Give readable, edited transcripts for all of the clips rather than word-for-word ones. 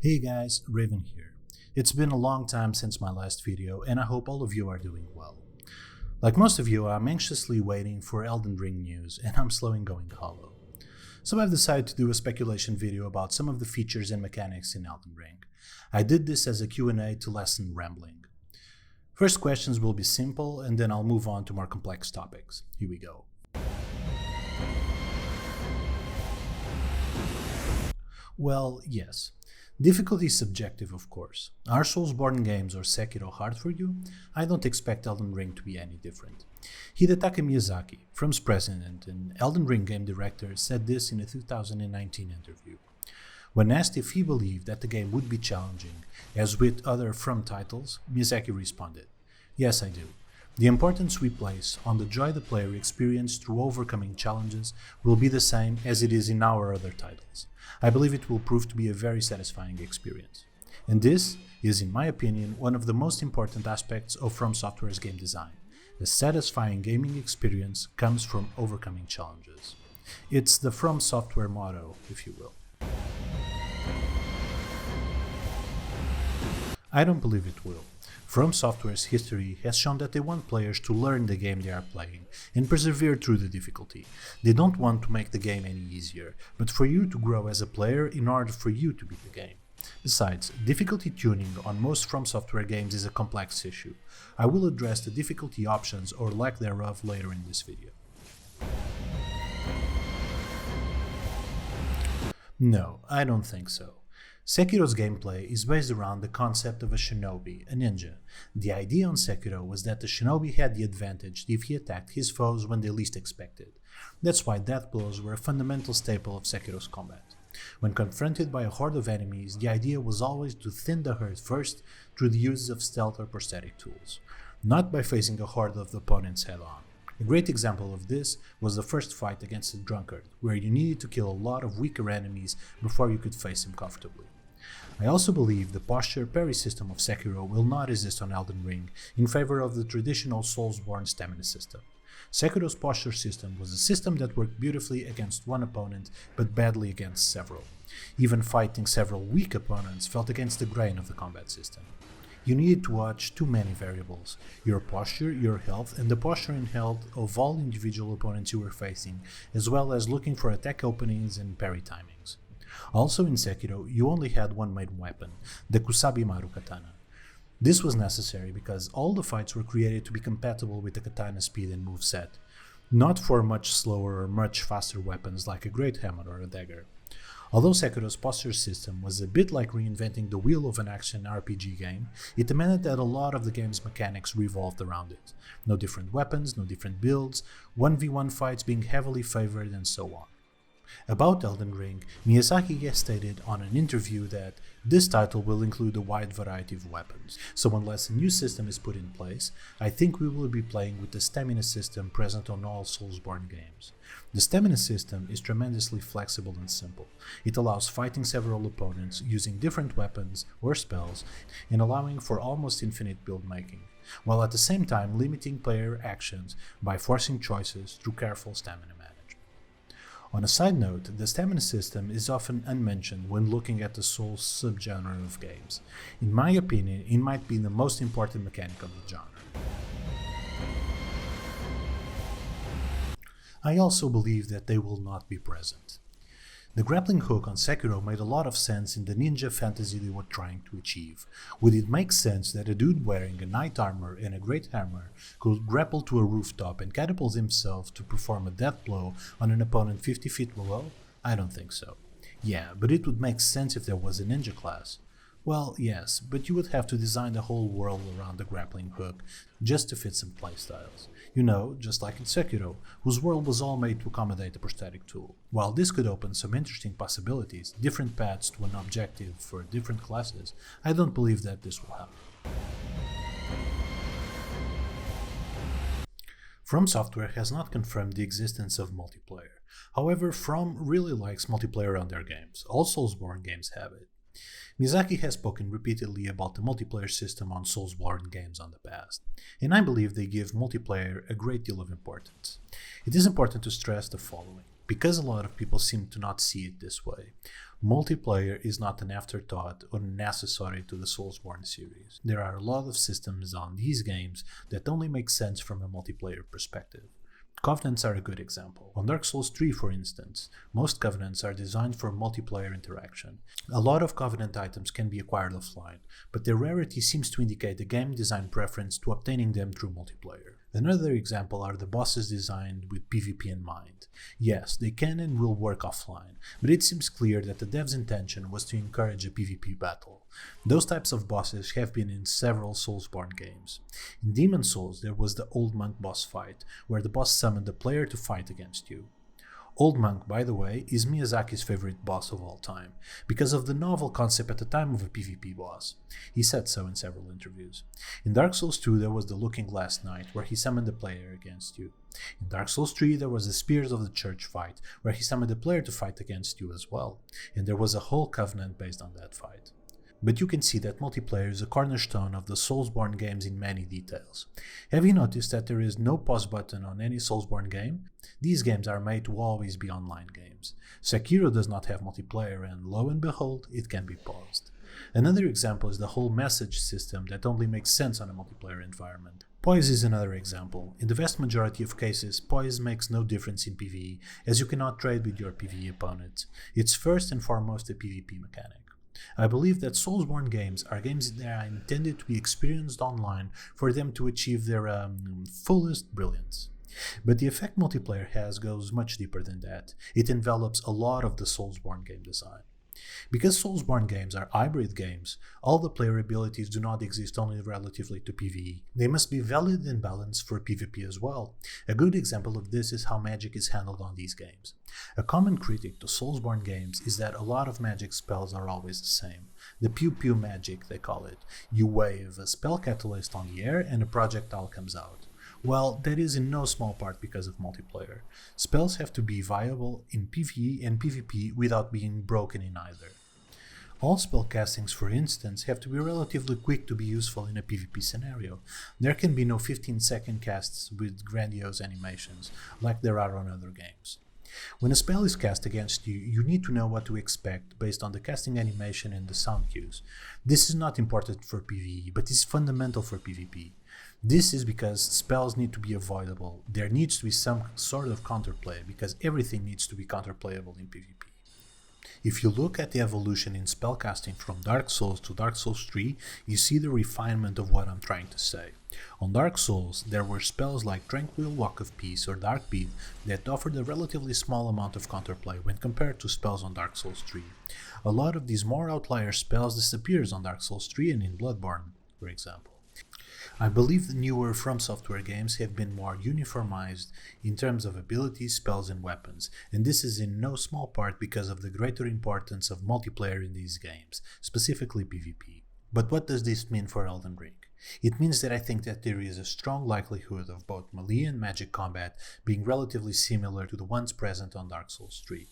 Hey guys, Raven here. It's been a long time since my last video and I hope all of you are doing well. Like most of you, I'm anxiously waiting for Elden Ring news and I'm slowing going hollow. So I've decided to do a speculation video about some of the features and mechanics in Elden Ring. I did this as a Q&A to lessen rambling. First questions will be simple and then I'll move on to more complex topics. Here we go. Well, yes. Difficulty is subjective, of course. Are Soulsborne games or Sekiro hard for you? I don't expect Elden Ring to be any different. Hidetaka Miyazaki, FromSoftware's president and Elden Ring game director, said this in a 2019 interview. When asked if he believed that the game would be challenging, as with other From titles, Miyazaki responded, "Yes, I do. The importance we place on the joy the player experiences through overcoming challenges will be the same as it is in our other titles. I believe it will prove to be a very satisfying experience. And this is, in my opinion, one of the most important aspects of FromSoftware's game design. A satisfying gaming experience comes from overcoming challenges." It's the FromSoftware motto, if you will. I don't believe it will. FromSoftware's history has shown that they want players to learn the game they are playing and persevere through the difficulty. They don't want to make the game any easier, but for you to grow as a player in order for you to beat the game. Besides, difficulty tuning on most FromSoftware games is a complex issue. I will address the difficulty options or lack thereof later in this video. No, I don't think so. Sekiro's gameplay is based around the concept of a shinobi, a ninja. The idea on Sekiro was that the shinobi had the advantage if he attacked his foes when they least expected. That's why death blows were a fundamental staple of Sekiro's combat. When confronted by a horde of enemies, the idea was always to thin the herd first through the use of stealth or prosthetic tools, not by facing a horde of opponents head-on. A great example of this was the first fight against a drunkard, where you needed to kill a lot of weaker enemies before you could face him comfortably. I also believe the posture parry system of Sekiro will not exist on Elden Ring in favor of the traditional Soulsborne stamina system. Sekiro's posture system was a system that worked beautifully against one opponent but badly against several. Even fighting several weak opponents felt against the grain of the combat system. You needed to watch too many variables: your posture, your health, and the posture and health of all individual opponents you were facing, as well as looking for attack openings and parry timings. Also in Sekiro, you only had one main weapon, the Kusabimaru katana. This was necessary because all the fights were created to be compatible with the katana speed and moveset, not for much slower or much faster weapons like a great hammer or a dagger. Although Sekiro's posture system was a bit like reinventing the wheel of an action RPG game, it demanded that a lot of the game's mechanics revolved around it. No different weapons, no different builds, 1v1 fights being heavily favored, and so on. About Elden Ring, Miyazaki has stated on an interview that this title will include a wide variety of weapons, so unless a new system is put in place, I think we will be playing with the stamina system present on all Soulsborne games. The stamina system is tremendously flexible and simple. It allows fighting several opponents using different weapons or spells and allowing for almost infinite build making, while at the same time limiting player actions by forcing choices through careful stamina management. On a side note, the stamina system is often unmentioned when looking at the Souls subgenre of games. In my opinion, it might be the most important mechanic of the genre. I also believe that they will not be present. The grappling hook on Sekiro made a lot of sense in the ninja fantasy they were trying to achieve. Would it make sense that a dude wearing a knight armor and a great hammer could grapple to a rooftop and catapult himself to perform a death blow on an opponent 50 feet below? I don't think so. Yeah, but it would make sense if there was a ninja class. Well, yes, but you would have to design the whole world around the grappling hook just to fit some playstyles. You know, just like in Sekiro, whose world was all made to accommodate a prosthetic tool. While this could open some interesting possibilities, different paths to an objective for different classes, I don't believe that this will happen. FromSoftware has not confirmed the existence of multiplayer. However, From really likes multiplayer on their games. All Soulsborne games have it. Miyazaki has spoken repeatedly about the multiplayer system on Soulsborne games on the past, and I believe they give multiplayer a great deal of importance. It is important to stress the following. Because a lot of people seem to not see it this way, multiplayer is not an afterthought or an accessory to the Soulsborne series. There are a lot of systems on these games that only make sense from a multiplayer perspective. Covenants are a good example. On Dark Souls 3, for instance, most covenants are designed for multiplayer interaction. A lot of covenant items can be acquired offline, but their rarity seems to indicate a game design preference to obtaining them through multiplayer. Another example are the bosses designed with PvP in mind. Yes, they can and will work offline, but it seems clear that the dev's intention was to encourage a PvP battle. Those types of bosses have been in several Soulsborne games. In Demon Souls, there was the Old Monk boss fight, where the boss summoned the player to fight against you. Old Monk, by the way, is Miyazaki's favorite boss of all time, because of the novel concept at the time of a PvP boss. He said so in several interviews. In Dark Souls 2 there was the Looking Glass Knight, where he summoned the player against you. In Dark Souls 3 there was the Spears of the Church fight, where he summoned the player to fight against you as well, and there was a whole covenant based on that fight. But you can see that multiplayer is a cornerstone of the Soulsborne games in many details. Have you noticed that there is no pause button on any Soulsborne game? These games are made to always be online games. Sekiro does not have multiplayer, and lo and behold, it can be paused. Another example is the whole message system that only makes sense on a multiplayer environment. Poise is another example. In the vast majority of cases, poise makes no difference in PvE, as you cannot trade with your PvE opponent. It's first and foremost a PvP mechanic. I believe that Soulsborne games are games that are intended to be experienced online for them to achieve their fullest brilliance. But the effect multiplayer has goes much deeper than that. It envelops a lot of the Soulsborne game design. Because Soulsborne games are hybrid games, all the player abilities do not exist only relatively to PvE. They must be valid and balanced for PvP as well. A good example of this is how magic is handled on these games. A common critique to Soulsborne games is that a lot of magic spells are always the same. The pew-pew magic, they call it. You wave a spell catalyst on the air and a projectile comes out. Well, that is in no small part because of multiplayer. Spells have to be viable in PvE and PvP without being broken in either. All spellcastings, for instance, have to be relatively quick to be useful in a PvP scenario. There can be no 15-second casts with grandiose animations, like there are on other games. When a spell is cast against you, you need to know what to expect based on the casting animation and the sound cues. This is not important for PvE, but is fundamental for PvP. This is because spells need to be avoidable. There needs to be some sort of counterplay, because everything needs to be counterplayable in PvP. If you look at the evolution in spellcasting from Dark Souls to Dark Souls 3, you see the refinement of what I'm trying to say. On Dark Souls, there were spells like Tranquil Walk of Peace or Dark Bead that offered a relatively small amount of counterplay when compared to spells on Dark Souls 3. A lot of these more outlier spells disappears on Dark Souls 3 and in Bloodborne, for example. I believe the newer FromSoftware games have been more uniformized in terms of abilities, spells and weapons, and this is in no small part because of the greater importance of multiplayer in these games, specifically PvP. But what does this mean for Elden Ring? It means that I think that there is a strong likelihood of both melee and magic combat being relatively similar to the ones present on Dark Souls 3.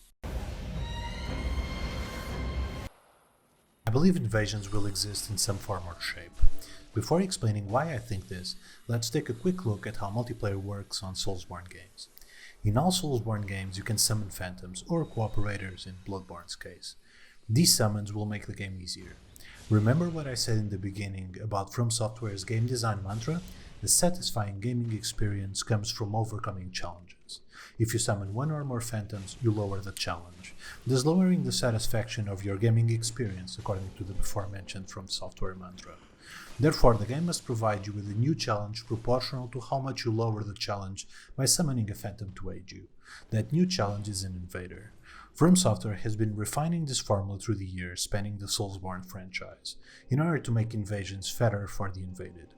I believe invasions will exist in some form or shape. Before explaining why I think this, let's take a quick look at how multiplayer works on Soulsborne games. In all Soulsborne games you can summon phantoms, or cooperators in Bloodborne's case. These summons will make the game easier. Remember what I said in the beginning about FromSoftware's game design mantra? The satisfying gaming experience comes from overcoming challenges. If you summon one or more phantoms, you lower the challenge, thus lowering the satisfaction of your gaming experience according to the before mentioned FromSoftware mantra. Therefore, the game must provide you with a new challenge proportional to how much you lower the challenge by summoning a phantom to aid you. That new challenge is an invader. FromSoftware has been refining this formula through the years spanning the Soulsborne franchise, in order to make invasions fairer for the invaded.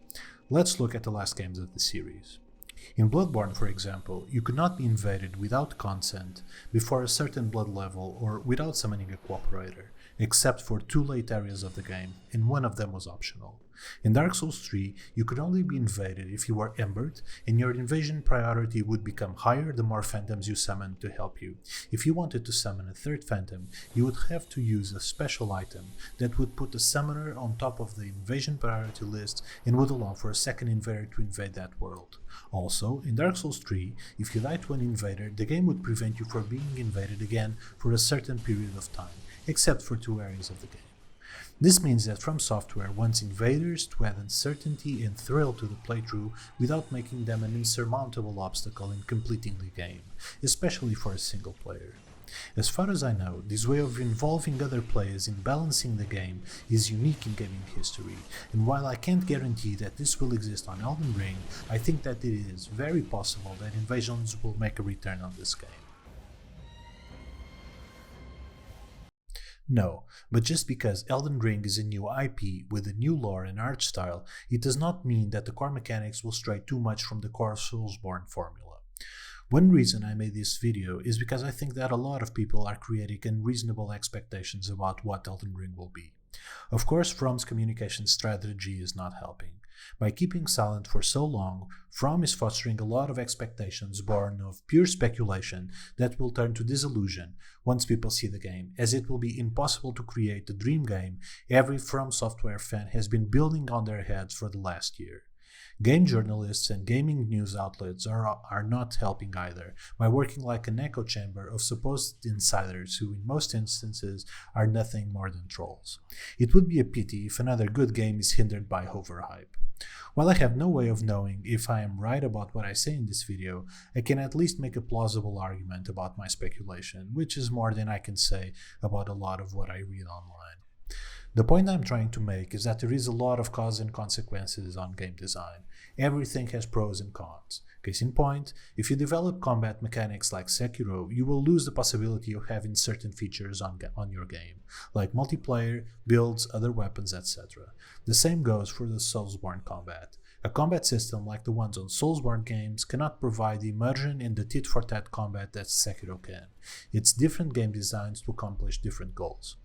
Let's look at the last games of the series. In Bloodborne, for example, you could not be invaded without consent before a certain blood level or without summoning a cooperator. except for 2 late areas of the game, and one of them was optional. In Dark Souls 3, you could only be invaded if you were embered, and your invasion priority would become higher the more phantoms you summoned to help you. If you wanted to summon a third phantom, you would have to use a special item that would put the summoner on top of the invasion priority list and would allow for a second invader to invade that world. Also, in Dark Souls 3, if you died to an invader, the game would prevent you from being invaded again for a certain period of time, except for 2 areas of the game. This means that FromSoftware wants invaders to add uncertainty and thrill to the playthrough without making them an insurmountable obstacle in completing the game, especially for a single player. As far as I know, this way of involving other players in balancing the game is unique in gaming history, and while I can't guarantee that this will exist on Elden Ring, I think that it is very possible that invasions will make a return on this game. No, but just because Elden Ring is a new IP with a new lore and art style, it does not mean that the core mechanics will stray too much from the core Soulsborne formula. One reason I made this video is because I think that a lot of people are creating unreasonable expectations about what Elden Ring will be. Of course, From's communication strategy is not helping. By keeping silent for so long, From is fostering a lot of expectations born of pure speculation that will turn to disillusion once people see the game, as it will be impossible to create the dream game every FromSoftware fan has been building on their heads for the last year. Game journalists and gaming news outlets are not helping either, by working like an echo chamber of supposed insiders who in most instances are nothing more than trolls. It would be a pity if another good game is hindered by overhype. While I have no way of knowing if I am right about what I say in this video, I can at least make a plausible argument about my speculation, which is more than I can say about a lot of what I read online. The point I'm trying to make is that there is a lot of cause and consequences on game design. Everything has pros and cons. Case in point, if you develop combat mechanics like Sekiro, you will lose the possibility of having certain features on your game, like multiplayer, builds, other weapons, etc. The same goes for the Soulsborne combat. A combat system like the ones on Soulsborne games cannot provide the immersion and the tit-for-tat combat that Sekiro can. It's different game designs to accomplish different goals.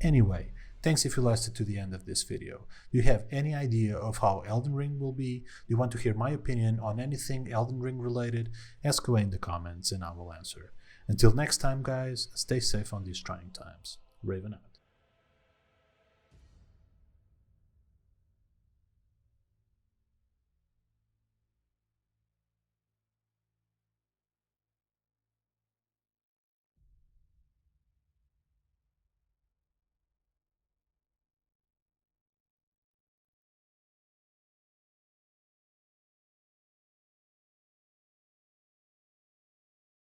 Anyway, thanks if you lasted to the end of this video. Do you have any idea of how Elden Ring will be? Do you want to hear my opinion on anything Elden Ring related? Ask away in the comments and I will answer. Until next time guys, stay safe on these trying times. Raven out.